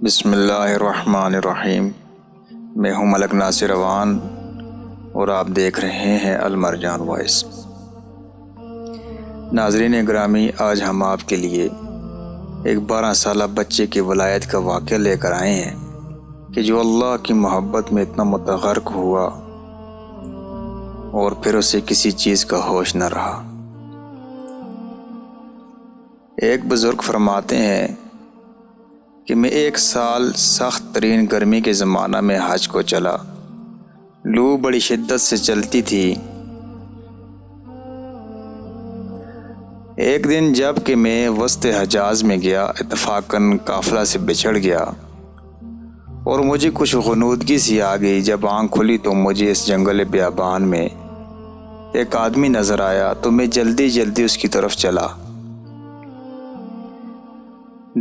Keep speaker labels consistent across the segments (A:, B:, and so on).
A: بسم اللہ الرحمن الرحیم۔ میں ہوں ملک ناصر اوان اور آپ دیکھ رہے ہیں المرجان وائس۔ ناظرین گرامی، آج ہم آپ کے لیے ایک 12 سالہ بچے کی ولادت کا واقعہ لے کر آئے ہیں کہ جو اللہ کی محبت میں اتنا متغرق ہوا اور پھر اسے کسی چیز کا ہوش نہ رہا۔ ایک بزرگ فرماتے ہیں کہ میں 1 سال سخت ترین گرمی کے زمانہ میں حج کو چلا۔ لو بڑی شدت سے چلتی تھی۔ ایک دن جب کہ میں وسط حجاز میں گیا، اتفاقاً قافلہ سے بچھڑ گیا اور مجھے کچھ غنودگی سی آ گئی۔ جب آنکھ کھلی تو مجھے اس جنگل بیابان میں ایک آدمی نظر آیا، تو میں جلدی اس کی طرف چلا۔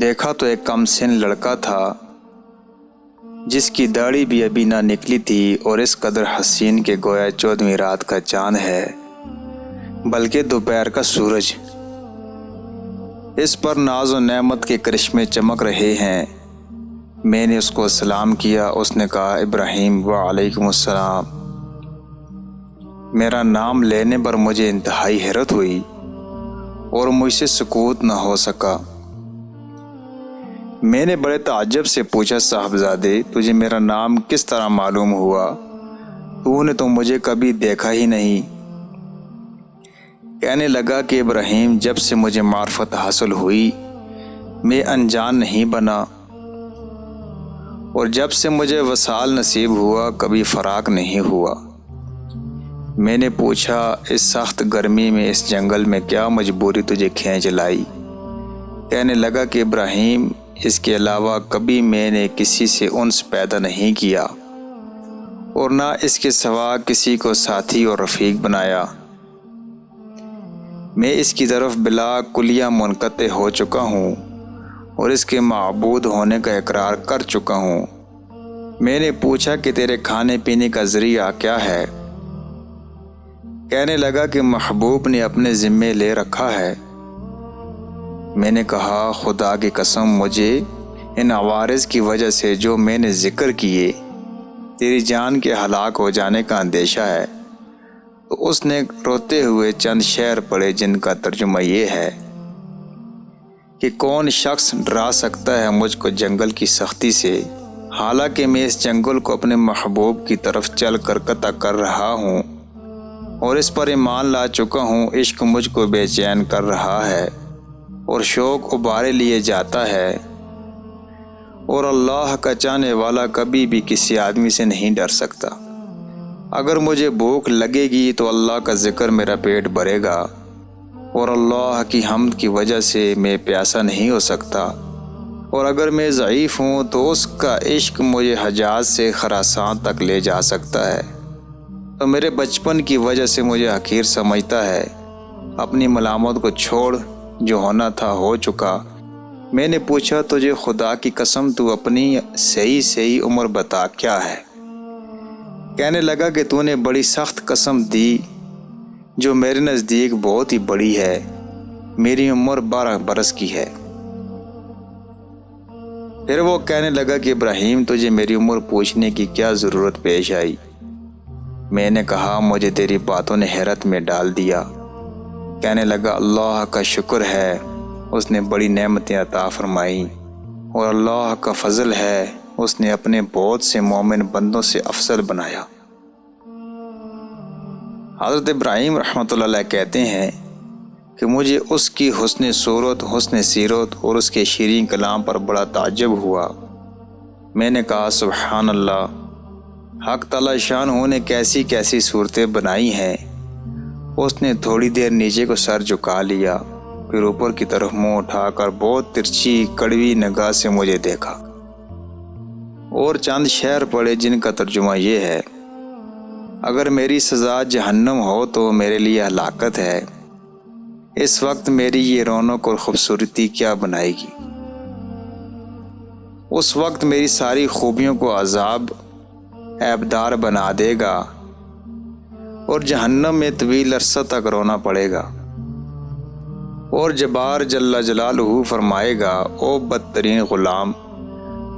A: دیکھا تو ایک کم سن لڑکا تھا جس کی داڑھی بھی ابھی نہ نکلی تھی اور اس قدر حسین کہ گویا 14ویں رات کا چاند ہے، بلکہ دوپہر کا سورج۔ اس پر ناز و نعمت کے کرشمے چمک رہے ہیں۔ میں نے اس کو سلام کیا۔ اس نے کہا، ابراہیم۔ وعلیکم السلام۔ میرا نام لینے پر مجھے انتہائی حیرت ہوئی اور مجھ سے سکوت نہ ہو سکا۔ میں نے بڑے تعجب سے پوچھا، صاحبزادے، تجھے میرا نام کس طرح معلوم ہوا؟ تو نے تو مجھے کبھی دیکھا ہی نہیں۔ کہنے لگا کہ ابراہیم، جب سے مجھے معرفت حاصل ہوئی میں انجان نہیں بنا، اور جب سے مجھے وصال نصیب ہوا کبھی فراق نہیں ہوا۔ میں نے پوچھا، اس سخت گرمی میں اس جنگل میں کیا مجبوری تجھے کھینچ لائی؟ کہنے لگا کہ ابراہیم، اس کے علاوہ کبھی میں نے کسی سے انس پیدا نہیں کیا اور نہ اس کے سوا کسی کو ساتھی اور رفیق بنایا۔ میں اس کی طرف بلا کلیہ منقطع ہو چکا ہوں اور اس کے معبود ہونے کا اقرار کر چکا ہوں۔ میں نے پوچھا کہ تیرے کھانے پینے کا ذریعہ کیا ہے؟ کہنے لگا کہ محبوب نے اپنے ذمے لے رکھا ہے۔ میں نے کہا، خدا کی قسم، مجھے ان عوارض کی وجہ سے جو میں نے ذکر کیے تیری جان کے ہلاک ہو جانے کا اندیشہ ہے۔ تو اس نے روتے ہوئے چند شعر پڑھے جن کا ترجمہ یہ ہے کہ کون شخص ڈرا سکتا ہے مجھ کو جنگل کی سختی سے، حالانکہ میں اس جنگل کو اپنے محبوب کی طرف چل کر قطع کر رہا ہوں اور اس پر ایمان لا چکا ہوں۔ عشق مجھ کو بے چین کر رہا ہے اور شوق ابارے لیے جاتا ہے، اور اللہ کا چاہنے والا کبھی بھی کسی آدمی سے نہیں ڈر سکتا۔ اگر مجھے بھوک لگے گی تو اللہ کا ذکر میرا پیٹ بھرے گا، اور اللہ کی حمد کی وجہ سے میں پیاسا نہیں ہو سکتا، اور اگر میں ضعیف ہوں تو اس کا عشق مجھے حجاز سے خراسان تک لے جا سکتا ہے۔ تو میرے بچپن کی وجہ سے مجھے حقیر سمجھتا ہے۔ اپنی ملامت کو چھوڑ، جو ہونا تھا ہو چکا۔ میں نے پوچھا، تجھے خدا کی قسم تو اپنی صحیح عمر بتا کیا ہے؟ کہنے لگا کہ تو نے بڑی سخت قسم دی جو میرے نزدیک بہت ہی بڑی ہے۔ میری عمر 12 برس کی ہے۔ پھر وہ کہنے لگا کہ ابراہیم، تجھے میری عمر پوچھنے کی کیا ضرورت پیش آئی؟ میں نے کہا، مجھے تیری باتوں نے حیرت میں ڈال دیا۔ کہنے لگا، اللہ کا شکر ہے، اس نے بڑی نعمتیں عطا فرمائی، اور اللہ کا فضل ہے، اس نے اپنے بہت سے مومن بندوں سے افضل بنایا۔ حضرت ابراہیم رحمۃ اللہ علیہ کہتے ہیں کہ مجھے اس کی حسن صورت، حسن سیرت اور اس کے شیریں کلام پر بڑا تعجب ہوا۔ میں نے کہا، سبحان اللہ، حق تعالی شان نے کیسی صورتیں بنائی ہیں۔ اس نے تھوڑی دیر نیچے کو سر جھکا لیا، پھر اوپر کی طرف منہ اٹھا کر بہت ترچھی کڑوی نگاہ سے مجھے دیکھا اور چند شعر پڑھے جن کا ترجمہ یہ ہے، اگر میری سزا جہنم ہو تو میرے لیے ہلاکت ہے، اس وقت میری یہ رونق اور خوبصورتی کیا بنائے گی؟ اس وقت میری ساری خوبیوں کو عذاب عیبدار بنا دے گا اور جہنم میں طویل عرصہ تک رونا پڑے گا، اور جبار جل جلالہ فرمائے گا، او بدترین غلام،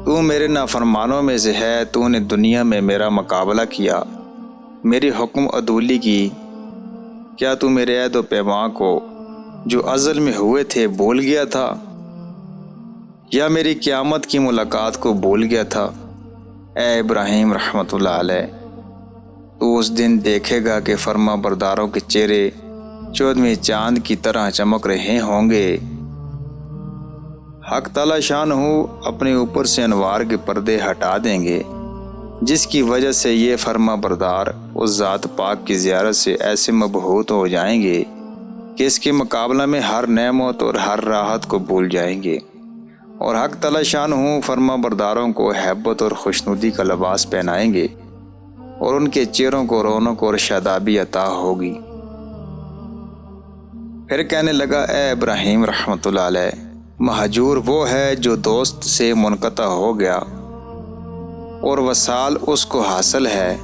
A: تو میرے نافرمانوں میں سے ہے، تو نے دنیا میں میرا مقابلہ کیا، میری حکم عدولی کی۔ کیا تو میرے عہد و پیمان کو جو ازل میں ہوئے تھے بھول گیا تھا، یا میری قیامت کی ملاقات کو بھول گیا تھا؟ اے ابراہیم رحمۃ اللہ علیہ، تو اس دن دیکھے گا کہ فرما برداروں کے چہرے 14ویں چاند کی طرح چمک رہے ہوں گے۔ حق تعالی شان ہو اپنے اوپر سے انوار کے پردے ہٹا دیں گے، جس کی وجہ سے یہ فرما بردار اس ذات پاک کی زیارت سے ایسے مبہوت ہو جائیں گے کہ اس کے مقابلہ میں ہر نعمت اور ہر راحت کو بھول جائیں گے، اور حق تعالی شان ہو فرما برداروں کو ہیبت اور خوشنودی کا لباس پہنائیں گے، اور ان کے چہروں کو رونق اور شادابی عطا ہوگی۔ پھر کہنے لگا، اے ابراہیم رحمۃ اللہ علیہ، مہجور وہ ہے جو دوست سے منقطع ہو گیا، اور وصال اس کو حاصل ہے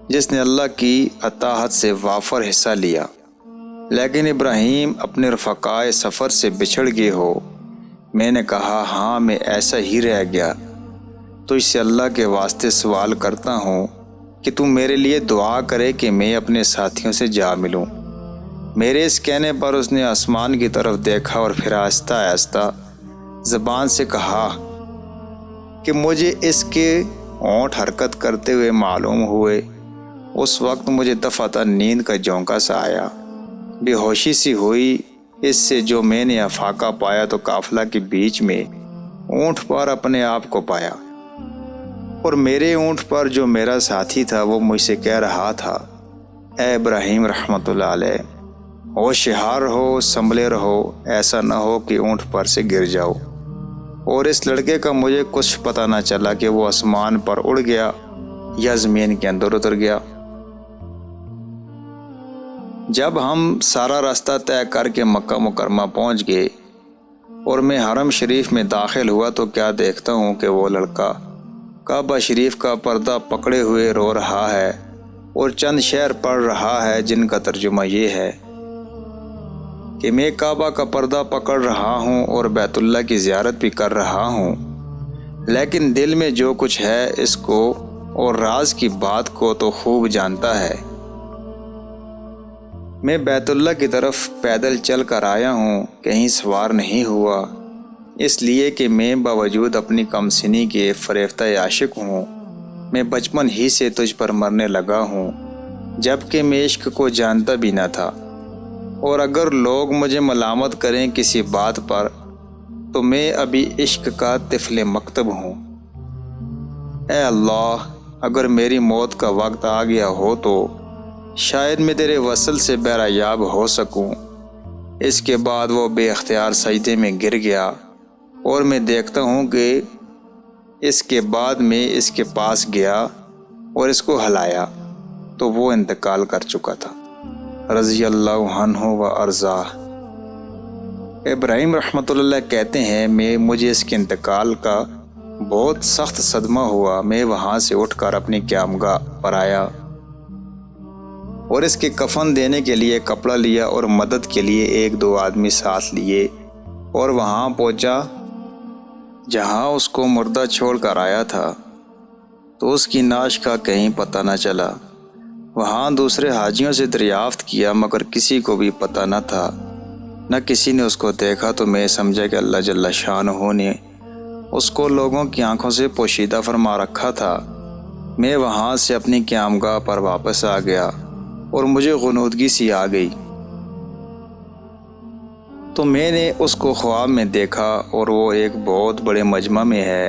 A: جس نے اللہ کی اطاعت سے وافر حصہ لیا۔ لیکن ابراہیم اپنے رفقائے سفر سے بچھڑ گئے ہو۔ میں نے کہا، ہاں میں ایسا ہی رہ گیا، تو اس سے اللہ کے واسطے سوال کرتا ہوں کہ تم میرے لیے دعا کرے کہ میں اپنے ساتھیوں سے جا ملوں۔ میرے اس کہنے پر اس نے آسمان کی طرف دیکھا اور پھر آہستہ آہستہ زبان سے کہا کہ مجھے اس کے ہونٹ حرکت کرتے ہوئے معلوم ہوئے۔ اس وقت مجھے دفعتاً نیند کا جھونکا سا آیا، بے ہوشی سی ہوئی۔ اس سے جو میں نے افاقہ پایا تو قافلہ کے بیچ میں اونٹ پر اپنے آپ کو پایا، اور میرے اونٹ پر جو میرا ساتھی تھا وہ مجھ سے کہہ رہا تھا، اے ابراہیم رحمۃ اللہ علیہ، ہوشیار رہو، سنبھلے رہو، ایسا نہ ہو کہ اونٹ پر سے گر جاؤ۔ اور اس لڑکے کا مجھے کچھ پتہ نہ چلا کہ وہ آسمان پر اڑ گیا یا زمین کے اندر اتر گیا۔ جب ہم سارا راستہ طے کر کے مکہ مکرمہ پہنچ گئے اور میں حرم شریف میں داخل ہوا تو کیا دیکھتا ہوں کہ وہ لڑکا کعبہ شریف کا پردہ پکڑے ہوئے رو رہا ہے اور چند شعر پڑھ رہا ہے، جن کا ترجمہ یہ ہے کہ میں کعبہ کا پردہ پکڑ رہا ہوں اور بیت اللہ کی زیارت بھی کر رہا ہوں، لیکن دل میں جو کچھ ہے اس کو اور راز کی بات کو تو خوب جانتا ہے۔ میں بیت اللہ کی طرف پیدل چل کر آیا ہوں، کہیں سوار نہیں ہوا، اس لیے کہ میں باوجود اپنی کم سنی کے فریفتہ عاشق ہوں۔ میں بچپن ہی سے تجھ پر مرنے لگا ہوں، جبکہ میں عشق کو جانتا بھی نہ تھا، اور اگر لوگ مجھے ملامت کریں کسی بات پر تو میں ابھی عشق کا طفل مکتب ہوں۔ اے اللہ، اگر میری موت کا وقت آ گیا ہو تو شاید میں تیرے وصل سے بہرہ یاب ہو سکوں۔ اس کے بعد وہ بے اختیار سجدے میں گر گیا، اور میں دیکھتا ہوں کہ اس کے بعد میں اس کے پاس گیا اور اس کو ہلایا تو وہ انتقال کر چکا تھا، رضی اللہ عنہ و ارضاہ۔ ابراہیم رحمۃ اللہ کہتے ہیں، مجھے اس کے انتقال کا بہت سخت صدمہ ہوا۔ میں وہاں سے اٹھ کر اپنی قیامگاہ پر آیا اور اس کے کفن دینے کے لیے کپڑا لیا اور مدد کے لیے 1-2 آدمی ساتھ لیے، اور وہاں پہنچا جہاں اس کو مردہ چھوڑ کر آیا تھا، تو اس کی نعش کا کہیں پتہ نہ چلا۔ وہاں دوسرے حاجیوں سے دریافت کیا، مگر کسی کو بھی پتہ نہ تھا، نہ کسی نے اس کو دیکھا۔ تو میں سمجھا کہ اللہ جل شانہ نے اس کو لوگوں کی آنکھوں سے پوشیدہ فرما رکھا تھا۔ میں وہاں سے اپنی قیامگاہ پر واپس آ گیا اور مجھے غنودگی سی آ گئی، تو میں نے اس کو خواب میں دیکھا، اور وہ ایک بہت بڑے مجمع میں ہے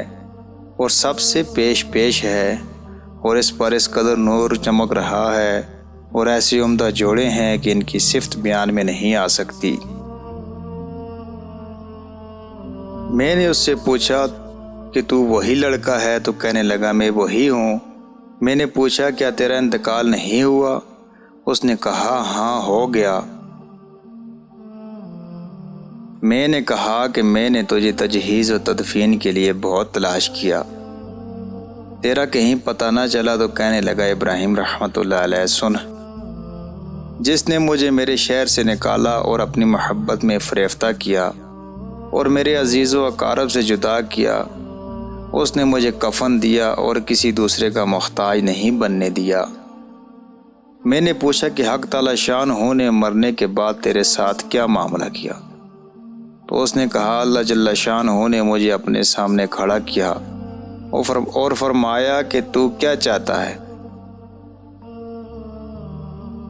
A: اور سب سے پیش ہے، اور اس پر اس قدر نور چمک رہا ہے اور ایسے عمدہ جوڑے ہیں کہ ان کی صفت بیان میں نہیں آ سکتی۔ میں نے اس سے پوچھا کہ تو وہی لڑکا ہے؟ تو کہنے لگا، میں وہی ہوں۔ میں نے پوچھا، کیا تیرا انتقال نہیں ہوا؟ اس نے کہا، ہاں ہو گیا۔ میں نے کہا کہ میں نے تجھے تجہیز و تدفین کے لیے بہت تلاش کیا، تیرا کہیں پتہ نہ چلا۔ تو کہنے لگا ابراہیم رحمۃ اللہ علیہ، سن، جس نے مجھے میرے شہر سے نکالا اور اپنی محبت میں فریفتہ کیا اور میرے عزیز و اقارب سے جدا کیا، اس نے مجھے کفن دیا اور کسی دوسرے کا محتاج نہیں بننے دیا۔ میں نے پوچھا کہ حق تعالی شان نے مرنے کے بعد تیرے ساتھ کیا معاملہ کیا؟ تو اس نے کہا اللہ جل شان نے مجھے اپنے سامنے کھڑا کیا اور فرمایا کہ تو کیا چاہتا ہے؟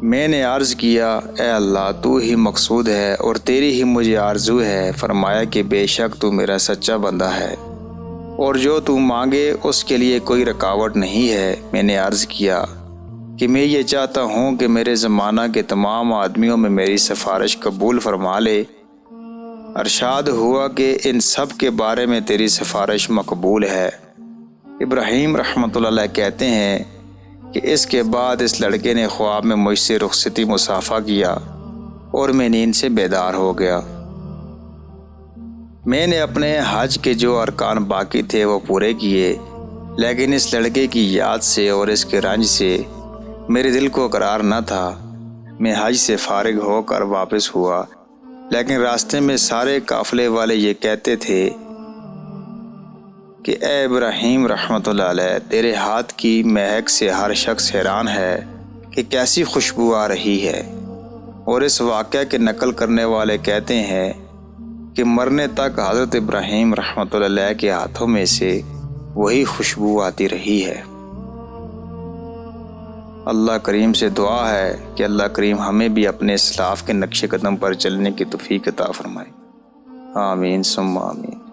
A: میں نے عرض کیا اے اللہ تو ہی مقصود ہے اور تیری ہی مجھے آرزو ہے۔ فرمایا کہ بے شک تو میرا سچا بندہ ہے اور جو تو مانگے اس کے لیے کوئی رکاوٹ نہیں ہے۔ میں نے عرض کیا کہ میں یہ چاہتا ہوں کہ میرے زمانہ کے تمام آدمیوں میں میری سفارش قبول فرما لے۔ ارشاد ہوا کہ ان سب کے بارے میں تیری سفارش مقبول ہے۔ ابراہیم رحمۃ اللہ علیہ کہتے ہیں کہ اس کے بعد اس لڑکے نے خواب میں مجھ سے رخصتی مصافحہ کیا اور میں نیند سے بیدار ہو گیا۔ میں نے اپنے حج کے جو ارکان باقی تھے وہ پورے کیے، لیکن اس لڑکے کی یاد سے اور اس کے رنج سے میرے دل کو قرار نہ تھا۔ میں حج سے فارغ ہو کر واپس ہوا، لیکن راستے میں سارے قافلے والے یہ کہتے تھے کہ اے ابراہیم رحمۃ اللہ علیہ، تیرے ہاتھ کی مہک سے ہر شخص حیران ہے کہ کیسی خوشبو آ رہی ہے۔ اور اس واقعہ کے نقل کرنے والے کہتے ہیں کہ مرنے تک حضرت ابراہیم رحمۃ اللہ علیہ کے ہاتھوں میں سے وہی خوشبو آتی رہی ہے۔ اللہ کریم سے دعا ہے کہ اللہ کریم ہمیں بھی اپنے اسلاف کے نقش قدم پر چلنے کی توفیق عطا فرمائے۔ آمین ثم آمین۔